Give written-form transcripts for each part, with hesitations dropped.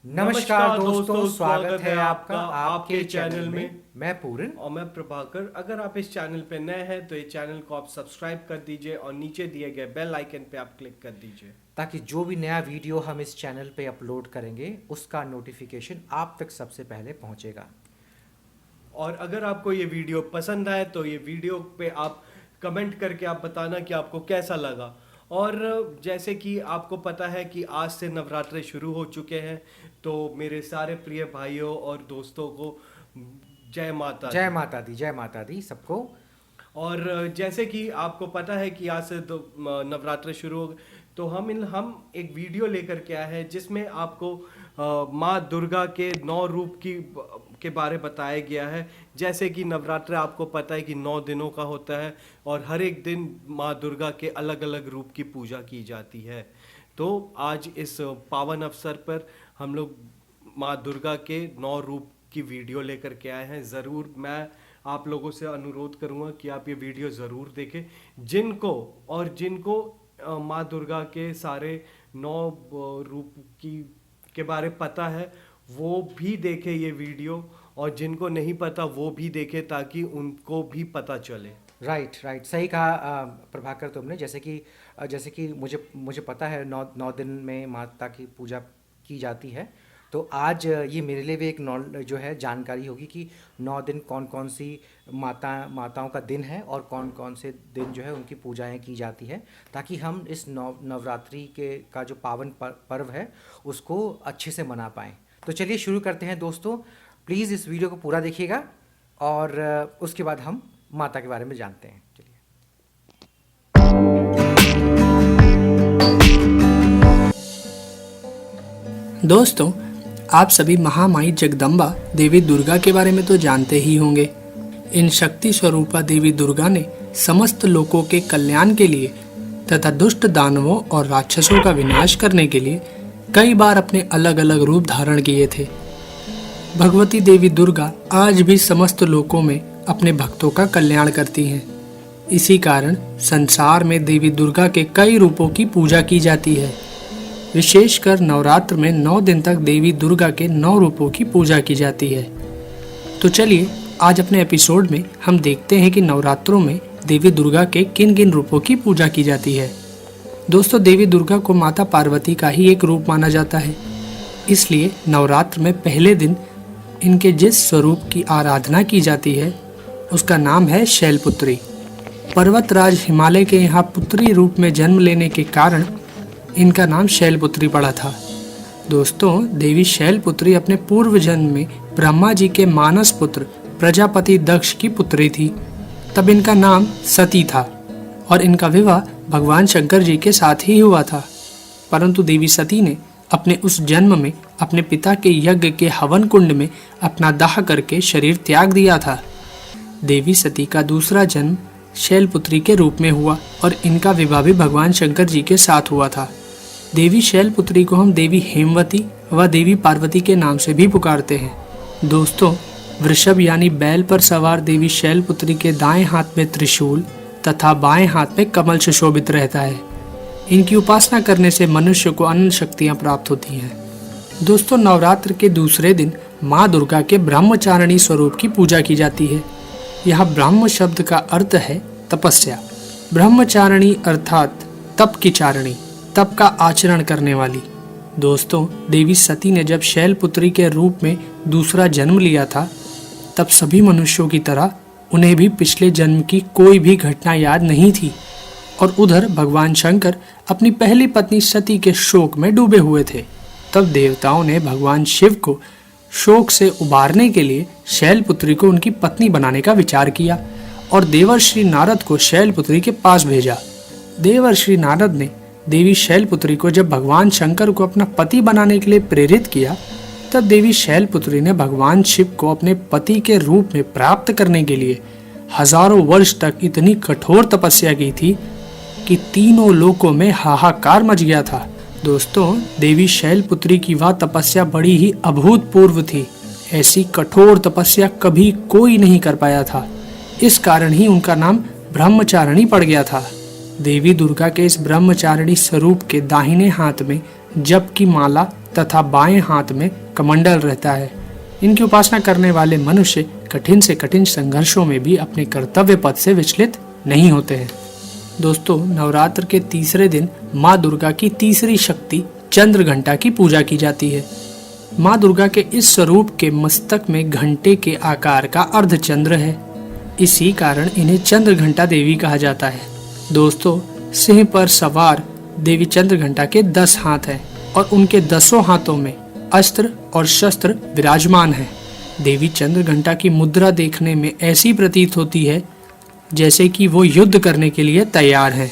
नमस्कार दोस्तों, स्वागत है आपका आपके चैनल में। मैं पूरन। और मैं प्रभाकर। अगर आप इस चैनल पे नए हैं तो इस चैनल को आप सब्सक्राइब कर दीजिए और नीचे दिए गए बेल आइकन पे आप क्लिक कर दीजिए ताकि जो भी नया वीडियो हम इस चैनल पे अपलोड करेंगे उसका नोटिफिकेशन आप तक सबसे पहले पहुंचेगा। और अगर आपको ये वीडियो पसंद आए तो ये वीडियो पे आप कमेंट करके आप बताना कि आपको कैसा लगा। और जैसे कि आपको पता है कि आज से नवरात्रे शुरू हो चुके हैं, तो मेरे सारे प्रिय भाइयों और दोस्तों को जय माता जय दी। माता दी, जय माता दी सबको। और जैसे कि आपको पता है कि आज से नवरात्र शुरू हो गए, तो हम एक वीडियो लेकर के आए हैं जिसमें आपको माँ दुर्गा के 9 रूप के बारे बताया गया है। जैसे कि नवरात्र आपको पता है कि 9 दिनों का होता है और हर एक दिन माँ दुर्गा के अलग अलग रूप की पूजा की जाती है। तो आज इस पावन अवसर पर हम लोग माँ दुर्गा के 9 रूप की वीडियो लेकर के आए हैं। ज़रूर मैं आप लोगों से अनुरोध करूंगा कि आप ये वीडियो ज़रूर देखें। जिनको माँ दुर्गा के सारे 9 रूप के बारे पता है वो भी देखें ये वीडियो, और जिनको नहीं पता वो भी देखें ताकि उनको भी पता चले। राइट राइट, सही कहा प्रभाकर तुमने। जैसे कि मुझे पता है 9 दिन में माता की पूजा की जाती है। तो आज ये मेरे लिए भी एक जो है जानकारी होगी कि 9 दिन कौन कौन सी माताओं का दिन है और कौन कौन से दिन जो है उनकी पूजाएं की जाती है, ताकि हम इस नवरात्रि का जो पावन पर्व है उसको अच्छे से मना पाएँ। तो चलिए शुरू करते हैं दोस्तों। प्लीज़ इस वीडियो को पूरा देखिएगा और उसके बाद हम माता के बारे में जानते हैं। चलिए। दोस्तों, आप सभी महामाई जगदम्बा देवी दुर्गा के बारे में तो जानते ही होंगे। इन शक्ति स्वरूपा देवी दुर्गा ने समस्त लोगों के कल्याण के लिए तथा दुष्ट दानवों और राक्षसों का विनाश करने के लिए कई बार अपने अलग अलग रूप धारण किए थे। भगवती देवी दुर्गा आज भी समस्त लोकों में अपने भक्तों का कल्याण करती हैं। इसी कारण संसार में देवी दुर्गा के कई रूपों की पूजा की जाती है। विशेषकर नवरात्र में 9 दिन तक देवी दुर्गा के 9 रूपों की पूजा की जाती है। तो चलिए आज अपने एपिसोड में हम देखते हैं कि नवरात्रों में देवी दुर्गा के किन किन रूपों की पूजा की जाती है। दोस्तों, देवी दुर्गा को माता पार्वती का ही एक रूप माना जाता है। इसलिए नवरात्र में पहले दिन इनके जिस स्वरूप की आराधना की जाती है उसका नाम है शैलपुत्री। पर्वतराज हिमालय के यहाँ पुत्री रूप में जन्म लेने के कारण इनका नाम शैलपुत्री पड़ा था। दोस्तों, देवी शैलपुत्री अपने पूर्व जन्म में ब्रह्मा जी के मानस पुत्र प्रजापति दक्ष की पुत्री थी। तब इनका नाम सती था और इनका विवाह भगवान शंकर जी के साथ ही हुआ था। परंतु देवी सती ने अपने उस जन्म में अपने पिता के यज्ञ के हवन कुंड में अपना दाह करके शरीर त्याग दिया था। देवी सती का दूसरा जन्म शैलपुत्री के रूप में हुआ और इनका विवाह भी भगवान शंकर जी के साथ हुआ था। देवी शैलपुत्री को हम देवी हेमवती व देवी पार्वती के नाम से भी पुकारते हैं। दोस्तों, वृषभ यानी बैल पर सवार देवी शैलपुत्री के दाएं हाथ में त्रिशूल तथा बाएं हाथ में कमल सुशोभित रहता है। इनकी उपासना करने से मनुष्य को अनंत शक्तियां प्राप्त होती हैं। दोस्तों, नवरात्र के दूसरे दिन माँ दुर्गा के ब्रह्मचारिणी स्वरूप की पूजा की जाती है। यह ब्रह्म शब्द का अर्थ है तपस्या। ब्रह्मचारिणी अर्थात तप की चारिणी, तप का आचरण करने वाली। दोस्तों, देवी सती ने जब शैलपुत्री के रूप में दूसरा जन्म लिया था तब सभी मनुष्यों की तरह उन्हें भी पिछले जन्म की कोई भी घटना याद नहीं थी और उधर भगवान शंकर अपनी पहली पत्नी सती के शोक में डूबे हुए थे। तब देवताओं ने भगवान शिव को शोक से उबारने के लिए शैलपुत्री को उनकी पत्नी बनाने का विचार किया और देवर्षि नारद को शैलपुत्री के पास भेजा। देवर्षि नारद ने देवी शैलपुत्री को जब भगवान शंकर को अपना पति बनाने के लिए प्रेरित किया तब देवी शैलपुत्री ने भगवान शिव को अपने पति के रूप में प्राप्त करने के लिए हजारों वर्ष तक इतनी कठोर तपस्या की थी कि तीनों लोकों में हाहाकार मच गया था। दोस्तों, देवी शैलपुत्री की वह तपस्या बड़ी ही अभूतपूर्व थी। ऐसी कठोर तपस्या कभी कोई नहीं कर पाया था। इस कारण ही उनका नाम ब्रह्मचारिणी पड़ गया था। देवी दुर्गा के इस ब्रह्मचारिणी स्वरूप के दाहिने हाथ में जप की माला तथा बाएं हाथ में कमंडल रहता है। इनकी उपासना करने वाले मनुष्य कठिन से कठिन संघर्षों में भी अपने कर्तव्य पथ से विचलित नहीं होते हैं। दोस्तों, नवरात्र के तीसरे दिन माँ दुर्गा की तीसरी शक्ति चंद्र घंटा की पूजा की जाती है। माँ दुर्गा के इस स्वरूप के मस्तक में घंटे के आकार का अर्धचंद्र है। इसी कारण इन्हें चंद्र घंटा देवी कहा जाता है। दोस्तों, सिंह पर सवार देवी चंद्र घंटा के 10 हाथ हैं और उनके 10 हाथों में अस्त्र और शस्त्र विराजमान हैं। देवी चंद्र घंटा की मुद्रा देखने में ऐसी प्रतीत होती है जैसे कि वो युद्ध करने के लिए तैयार है।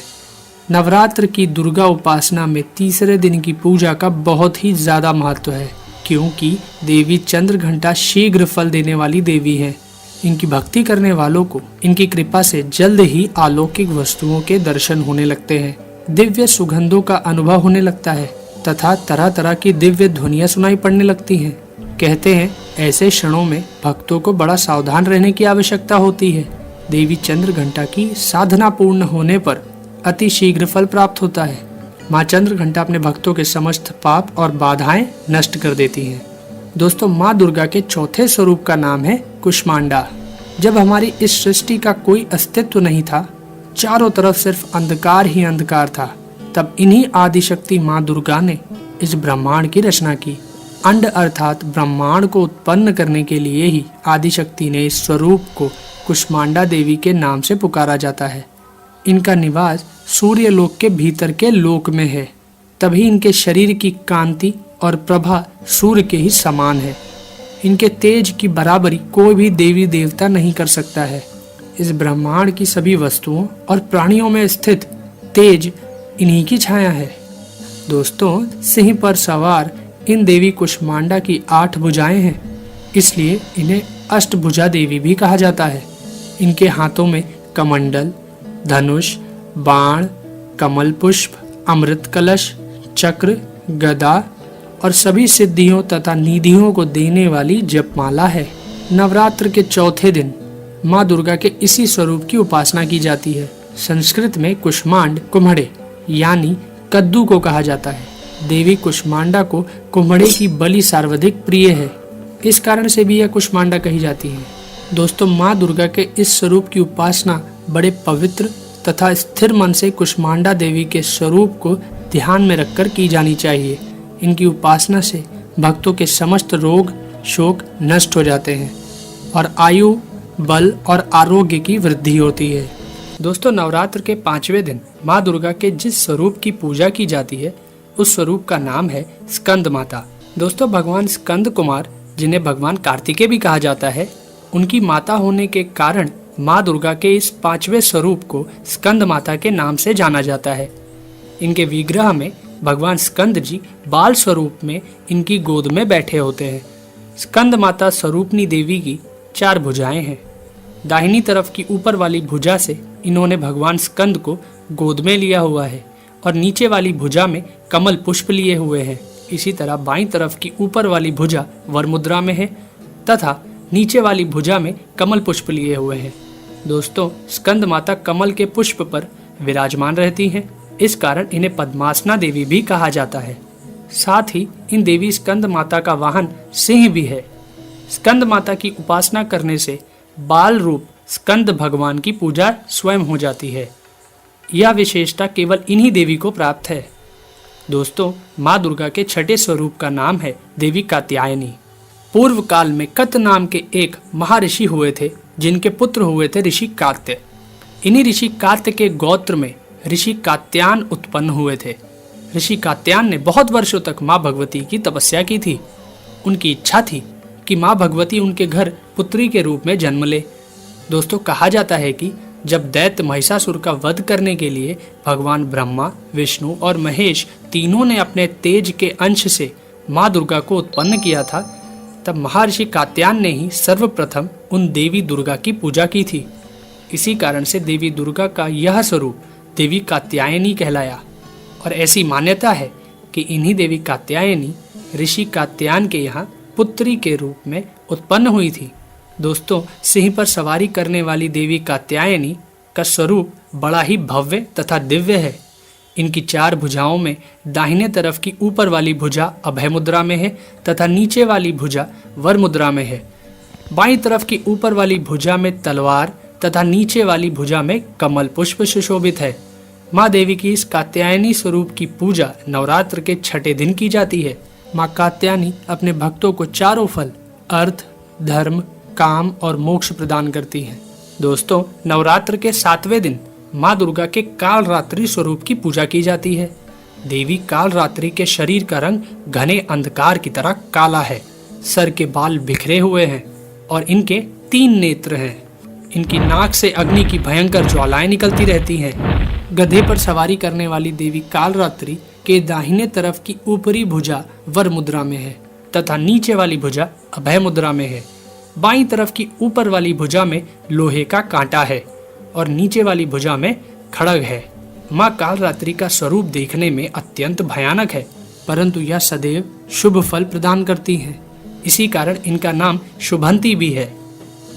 नवरात्र की दुर्गा उपासना में तीसरे दिन की पूजा का बहुत ही ज़्यादा महत्व है, क्योंकि देवी चंद्र घंटा शीघ्र फल देने वाली देवी है। इनकी भक्ति करने वालों को इनकी कृपा से जल्द ही अलौकिक वस्तुओं के दर्शन होने लगते हैं, दिव्य सुगंधों का अनुभव होने लगता है तथा तरह तरह की दिव्य ध्वनियां सुनाई पड़ने लगती हैं। कहते हैं ऐसे क्षणों में भक्तों को बड़ा सावधान रहने की आवश्यकता होती है। देवी चंद्र घंटा की साधना पूर्ण होने पर अति शीघ्र फल प्राप्त होता है। माँ चंद्र घंटा अपने भक्तों के समस्त पाप और बाधाएं नष्ट कर देती हैं। दोस्तों, माँ दुर्गा के चौथे स्वरूप का नाम है कुष्मांडा। जब हमारी इस सृष्टि का कोई अस्तित्व नहीं था, चारों तरफ सिर्फ अंधकार ही अंधकार था, तब इन्हीं आदिशक्ति माँ दुर्गा ने इस ब्रह्मांड की रचना की। अंड अर्थात ब्रह्मांड को उत्पन्न करने के लिए ही आदिशक्ति ने इस स्वरूप को कुष्मांडा देवी के नाम से पुकारा जाता है। इनका निवास सूर्य लोक के भीतर के लोक में है, तभी इनके शरीर की कांति और प्रभा सूर्य के ही समान है। इनके तेज की बराबरी कोई भी देवी देवता नहीं कर सकता है। इस ब्रह्मांड की सभी वस्तुओं और प्राणियों में स्थित तेज इन्हीं की छाया है। दोस्तों, सिंह पर सवार इन देवी कुष्मांडा की 8 भुजाएं हैं, इसलिए इन्हें अष्टभुजा देवी भी कहा जाता है। इनके हाथों में कमंडल, धनुष, बाण, कमल पुष्प, अमृत कलश, चक्र, गदा और सभी सिद्धियों तथा निधियों को देने वाली जपमाला है। नवरात्र के चौथे दिन माँ दुर्गा के इसी स्वरूप की उपासना की जाती है। संस्कृत में कुष्मांड कुम्हड़े यानी कद्दू को कहा जाता है। देवी कुष्मांडा को कुम्हड़े की बलि सर्वाधिक प्रिय है, इस कारण से भी यह कुष्मांडा कही जाती है। दोस्तों, माँ दुर्गा के इस स्वरूप की उपासना बड़े पवित्र तथा स्थिर मन से कुष्मांडा देवी के स्वरूप को ध्यान में रखकर की जानी चाहिए। इनकी उपासना से भक्तों के समस्त रोग शोक नष्ट हो जाते हैं और आयु, बल और आरोग्य की वृद्धि होती है। दोस्तों, नवरात्र के 5वें दिन माँ दुर्गा के जिस स्वरूप की पूजा की जाती है उस स्वरूप का नाम है स्कंद माता। दोस्तों, भगवान स्कंद कुमार, जिन्हें भगवान कार्तिकेय भी कहा जाता है, उनकी माता होने के कारण माँ दुर्गा के इस 5वें स्वरूप को स्कंद माता के नाम से जाना जाता है। इनके विग्रह में भगवान स्कंद जी बाल स्वरूप में इनकी गोद में बैठे होते हैं। स्कंद माता स्वरूपनी देवी की 4 भुजाएं हैं। दाहिनी तरफ की ऊपर वाली भुजा से इन्होंने भगवान स्कंद को गोद में लिया हुआ है और नीचे वाली भुजा में कमल पुष्प लिए हुए हैं। इसी तरह बाईं तरफ की ऊपर वाली भुजा वरमुद्रा में है तथा नीचे वाली भुजा में कमल पुष्प लिए हुए हैं। दोस्तों, स्कंद माता कमल के पुष्प पर विराजमान रहती हैं, इस कारण इन्हें पद्मासना देवी भी कहा जाता है। साथ ही इन देवी स्कंद माता का वाहन सिंह भी है। स्कंद माता की उपासना करने से बाल रूप स्कंद भगवान की पूजा स्वयं हो जाती है। यह विशेषता केवल इन्हीं देवी को प्राप्त है। दोस्तों, माँ दुर्गा के 6ठे स्वरूप का नाम है देवी कात्यायनी। पूर्व काल में कत नाम के एक महर्षि हुए थे, जिनके पुत्र हुए थे ऋषि कात्य। इन्हीं ऋषि कात्य के गोत्र में ऋषि कात्यायन उत्पन्न हुए थे। ऋषि कात्यायन ने बहुत वर्षों तक माँ भगवती की तपस्या की थी। उनकी इच्छा थी कि माँ भगवती उनके घर पुत्री के रूप में जन्म ले। दोस्तों, कहा जाता है कि जब दैत्य महिषासुर का वध करने के लिए भगवान ब्रह्मा, विष्णु और महेश तीनों ने अपने तेज के अंश से माँ दुर्गा को उत्पन्न किया था, तब महर्षि कात्यायन ने ही सर्वप्रथम उन देवी दुर्गा की पूजा की थी। इसी कारण से देवी दुर्गा का यह स्वरूप देवी कात्यायनी कहलाया और ऐसी मान्यता है कि इन्हीं देवी कात्यायनी ऋषि कात्यायन के यहाँ पुत्री के रूप में उत्पन्न हुई थी। दोस्तों, सिंह पर सवारी करने वाली देवी कात्यायनी का स्वरूप बड़ा ही भव्य तथा दिव्य है। इनकी 4 भुजाओं में दाहिने तरफ की ऊपर वाली भुजा अभय मुद्रा में है तथा नीचे वाली भुजा वर मुद्रा में है। बाईं तरफ की ऊपर वाली भुजा में तलवार तथा नीचे वाली भुजा में कमल पुष्प सुशोभित है। माँ देवी की इस कात्यायनी स्वरूप की पूजा नवरात्र के छठे दिन की जाती है। माँ कात्यायनी अपने भक्तों को चारों फल अर्थ, धर्म, काम और मोक्ष प्रदान करती हैं। दोस्तों, नवरात्र के 7वें दिन माँ दुर्गा के कालरात्रि स्वरूप की पूजा की जाती है। देवी कालरात्रि के शरीर का रंग घने अंधकार की तरह काला है। सर के बाल बिखरे हुए हैं और इनके 3 नेत्र हैं। इनकी नाक से अग्नि की भयंकर ज्वालाएं निकलती रहती हैं। गधे पर सवारी करने वाली देवी कालरात्रि के दाहिने तरफ की ऊपरी भुजा वर मुद्रा में है तथा नीचे वाली भुजा अभय मुद्रा में है। बाईं तरफ की ऊपर वाली भुजा में लोहे का कांटा है और नीचे वाली भुजा में खड़ग है। माँ कालरात्रि का स्वरूप देखने में अत्यंत भयानक है, परंतु यह सदैव शुभ फल प्रदान करती हैं। इसी कारण इनका नाम शुभंती भी है।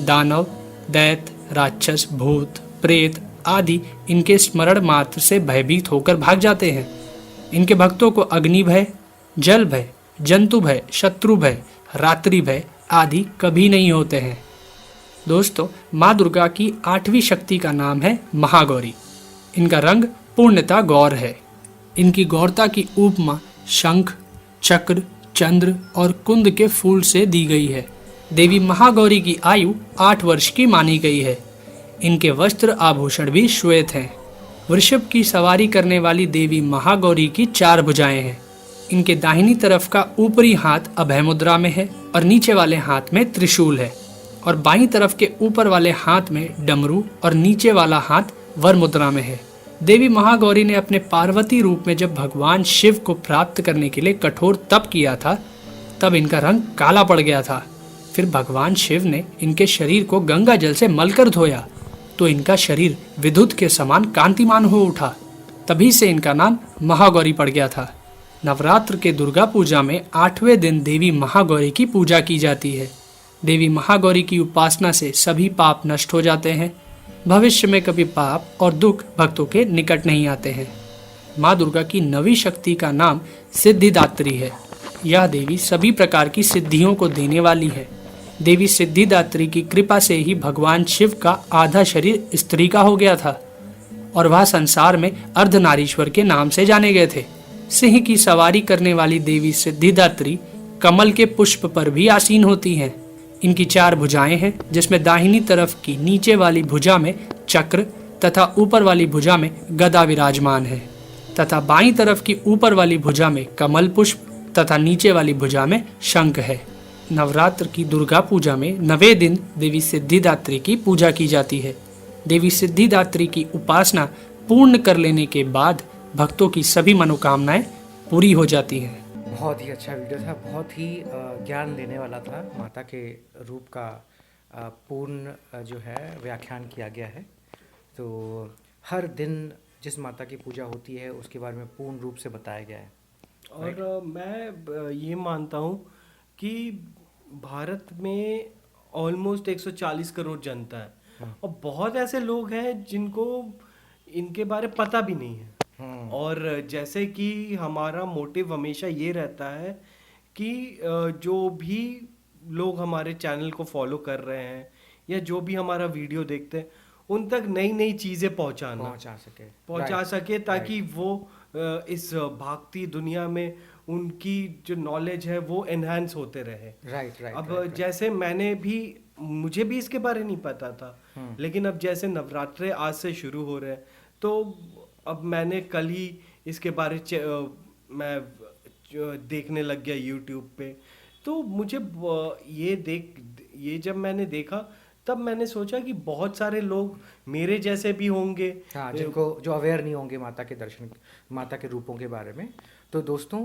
दानव, दैत्य, राक्षस, भूत, प्रेत आदि इनके स्मरण मात्र से भयभीत होकर भाग जाते हैं। इनके भक्तों को अग्नि भय, जल भय, जंतु भय, शत्रु भय, रात्रि भय आदि कभी नहीं होते हैं। दोस्तों, माँ दुर्गा की 8वीं शक्ति का नाम है महागौरी। इनका रंग पूर्णतः गौर है। इनकी गौरता की उपमा शंख, चक्र, चंद्र और कुंद के फूल से दी गई है। देवी महागौरी की आयु 8 वर्ष की मानी गई है। इनके वस्त्र आभूषण भी श्वेत हैं। वृषभ की सवारी करने वाली देवी महागौरी की 4 भुजाएं हैं। इनके दाहिनी तरफ का ऊपरी हाथ अभय मुद्रा में है और नीचे वाले हाथ में त्रिशूल है और बाईं तरफ के ऊपर वाले हाथ में डमरू और नीचे वाला हाथ वर मुद्रा में है। देवी महागौरी ने अपने पार्वती रूप में जब भगवान शिव को प्राप्त करने के लिए कठोर तप किया था, तब इनका रंग काला पड़ गया था। फिर भगवान शिव ने इनके शरीर को गंगा जल से मलकर धोया तो इनका शरीर विद्युत के समान कांतिमान हो उठा। तभी से इनका नाम महागौरी पड़ गया था। नवरात्र के दुर्गा पूजा में 8वें दिन देवी महागौरी की पूजा की जाती है। देवी महागौरी की उपासना से सभी पाप नष्ट हो जाते हैं। भविष्य में कभी पाप और दुख भक्तों के निकट नहीं आते हैं। माँ दुर्गा की 9वीं शक्ति का नाम सिद्धिदात्री है। यह देवी सभी प्रकार की सिद्धियों को देने वाली है। देवी सिद्धिदात्री की कृपा से ही भगवान शिव का आधा शरीर स्त्री का हो गया था और वह संसार में अर्धनारीश्वर के नाम से जाने गए थे। सिंह की सवारी करने वाली देवी सिद्धिदात्री कमल के पुष्प पर भी आसीन होती हैं। इनकी 4 भुजाएं हैं, जिसमें दाहिनी तरफ की नीचे वाली भुजा में चक्र तथा ऊपर वाली भुजा में गदा विराजमान है तथा बाईं तरफ की ऊपर वाली भुजा में कमल पुष्प तथा नीचे वाली भुजा में शंख है। नवरात्र की दुर्गा पूजा में 9वें दिन देवी सिद्धिदात्री की पूजा की जाती है। देवी सिद्धिदात्री की उपासना पूर्ण कर लेने के बाद भक्तों की सभी मनोकामनाएं पूरी हो जाती हैं। बहुत ही अच्छा वीडियो था, बहुत ही ज्ञान देने वाला था। माता के रूप का पूर्ण जो है व्याख्यान किया गया है। तो हर दिन जिस माता की पूजा होती है उसके बारे में पूर्ण रूप से बताया गया है। और मैं ये मानता हूँ कि भारत में ऑलमोस्ट 140 करोड़ जनता है और बहुत ऐसे लोग हैं जिनको इनके बारे पता भी नहीं है। और जैसे कि हमारा मोटिव हमेशा ये रहता है कि जो भी लोग हमारे चैनल को फॉलो कर रहे हैं या जो भी हमारा वीडियो देखते हैं उन तक नई नई चीज़ें पहुंचा सके ताकि वो इस भागती दुनिया में उनकी जो नॉलेज है वो एनहांस होते रहे। अब जैसे मुझे भी इसके बारे नहीं पता था, लेकिन अब जैसे नवरात्रे आज से शुरू हो रहे हैं तो अब मैंने कल ही इसके बारे मैं देखने लग गया यूट्यूब पे। तो मुझे ये जब मैंने देखा तब मैंने सोचा कि बहुत सारे लोग मेरे जैसे भी होंगे, हाँ, जिनको जो अवेयर नहीं होंगे माता के रूपों के बारे में। तो दोस्तों,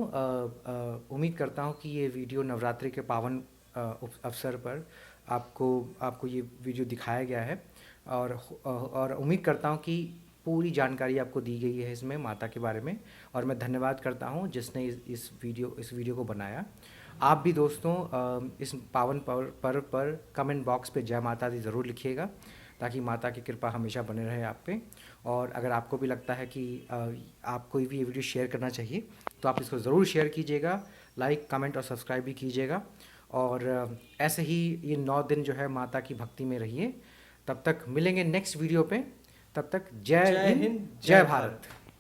उम्मीद करता हूँ कि ये वीडियो नवरात्रि के पावन अवसर पर आपको ये वीडियो दिखाया गया है और उम्मीद करता हूँ कि पूरी जानकारी आपको दी गई है इसमें माता के बारे में। और मैं धन्यवाद करता हूँ जिसने इस वीडियो को बनाया। आप भी दोस्तों इस पावन पर्व पर कमेंट बॉक्स पे जय माता दी ज़रूर लिखिएगा ताकि माता की कृपा हमेशा बने रहे आप पे। और अगर आपको भी लगता है कि आपको भी ये वीडियो शेयर करना चाहिए तो आप इसको ज़रूर शेयर कीजिएगा, लाइक कमेंट और सब्सक्राइब भी कीजिएगा। और ऐसे ही ये 9 दिन जो है माता की भक्ति में रहिए। तब तक मिलेंगे नेक्स्ट वीडियो पे, तब तक जय जय हिंद हिंद, जय जय भारत। भारत।